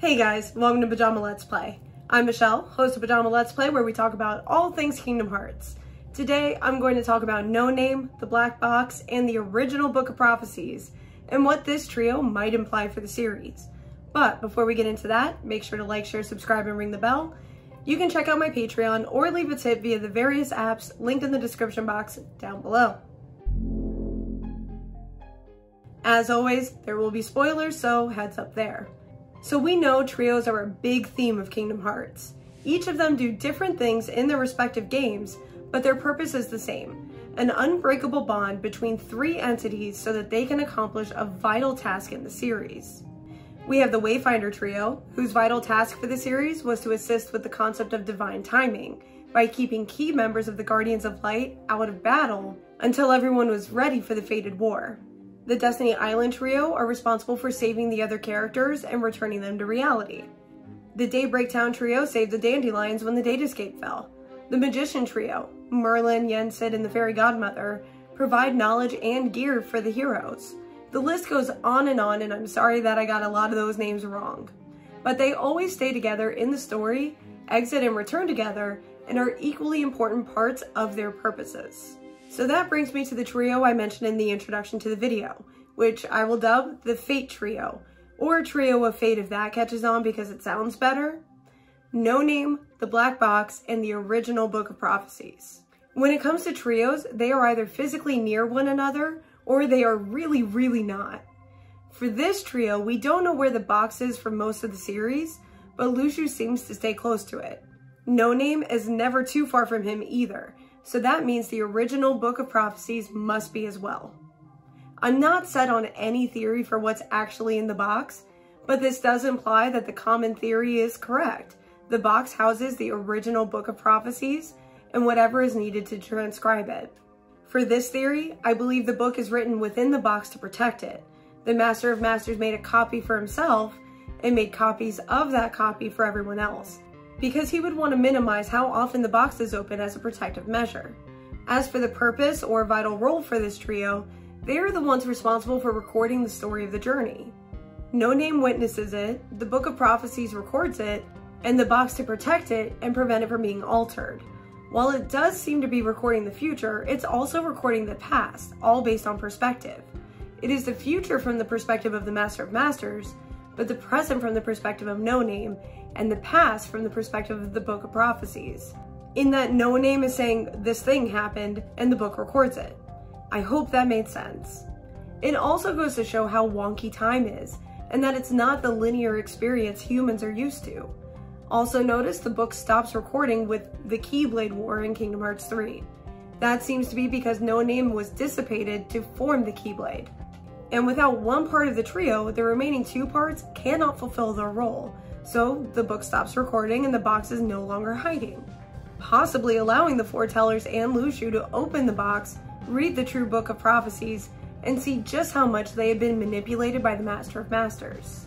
Hey guys, welcome to Pajama Let's Play. I'm Michelle, host of Pajama Let's Play, where we talk about all things Kingdom Hearts. Today, I'm going to talk about No Name, the Black Box, and the original Book of Prophecies, and what this trio might imply for the series. But before we get into that, make sure to like, share, subscribe, and ring the bell. You can check out my Patreon or leave a tip via the various apps linked in the description box down below. As always, there will be spoilers, so heads up there. So we know trios are a big theme of Kingdom Hearts. Each of them do different things in their respective games, but their purpose is the same: an unbreakable bond between three entities so that they can accomplish a vital task in the series. We have the Wayfinder trio, whose vital task for the series was to assist with the concept of divine timing by keeping key members of the Guardians of Light out of battle until everyone was ready for the fated war. The Destiny Island trio are responsible for saving the other characters and returning them to reality. The Daybreak Town trio saved the Dandelions when the Datascape fell. The Magician trio, Merlin, Yensid, and the Fairy Godmother, provide knowledge and gear for the heroes. The list goes on, and I'm sorry that I got a lot of those names wrong. But they always stay together in the story, exit and return together, and are equally important parts of their purposes. So that brings me to the trio I mentioned in the introduction to the video, which I will dub the Fate Trio, or Trio of Fate if that catches on because it sounds better. No Name, the Black Box, and the original Book of Prophecies. When it comes to trios, they are either physically near one another, or they are really not. For this trio, we don't know where the box is for most of the series, but Luxu seems to stay close to it. No Name is never too far from him either, so that means the original Book of Prophecies must be as well. I'm not set on any theory for what's actually in the box, but this does imply that the common theory is correct. The box houses the original Book of Prophecies and whatever is needed to transcribe it. For this theory, I believe the book is written within the box to protect it. The Master of Masters made a copy for himself and made copies of that copy for everyone else, because he would want to minimize how often the box is open as a protective measure. As for the purpose or vital role for this trio, they are the ones responsible for recording the story of the journey. No Name witnesses it, the Book of Prophecies records it, and the box to protect it and prevent it from being altered. While it does seem to be recording the future, it's also recording the past, all based on perspective. It is the future from the perspective of the Master of Masters, but the present from the perspective of No Name, and the past from the perspective of the Book of Prophecies. In that No Name is saying this thing happened and the book records it. I hope that made sense. It also goes to show how wonky time is, and that it's not the linear experience humans are used to. Also notice the book stops recording with the Keyblade War in Kingdom Hearts 3. That seems to be because No Name was dissipated to form the Keyblade. And without one part of the trio, the remaining two parts cannot fulfill their role. So the book stops recording and the box is no longer hiding, possibly allowing the foretellers and Luxu to open the box, read the true Book of Prophecies, and see just how much they have been manipulated by the Master of Masters.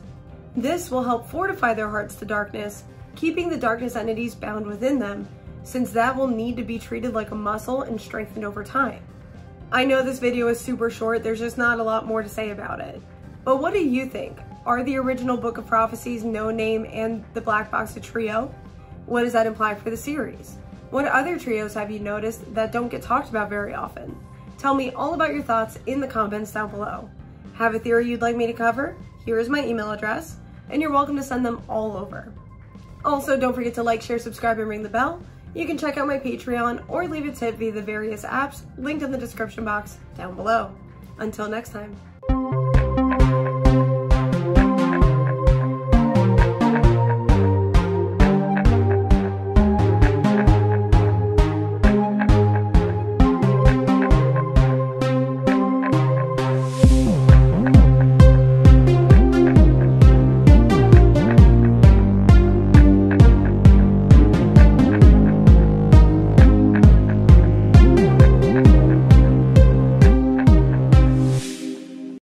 This will help fortify their hearts to darkness, keeping the darkness entities bound within them, since that will need to be treated like a muscle and strengthened over time. I know this video is super short, there's just not a lot more to say about it. But what do you think? Are the original Book of Prophecies, No Name, and the Black Box a trio? What does that imply for the series? What other trios have you noticed that don't get talked about very often? Tell me all about your thoughts in the comments down below. Have a theory you'd like me to cover? Here is my email address, and you're welcome to send them all over. Also, don't forget to like, share, subscribe, and ring the bell. You can check out my Patreon or leave a tip via the various apps linked in the description box down below. Until next time.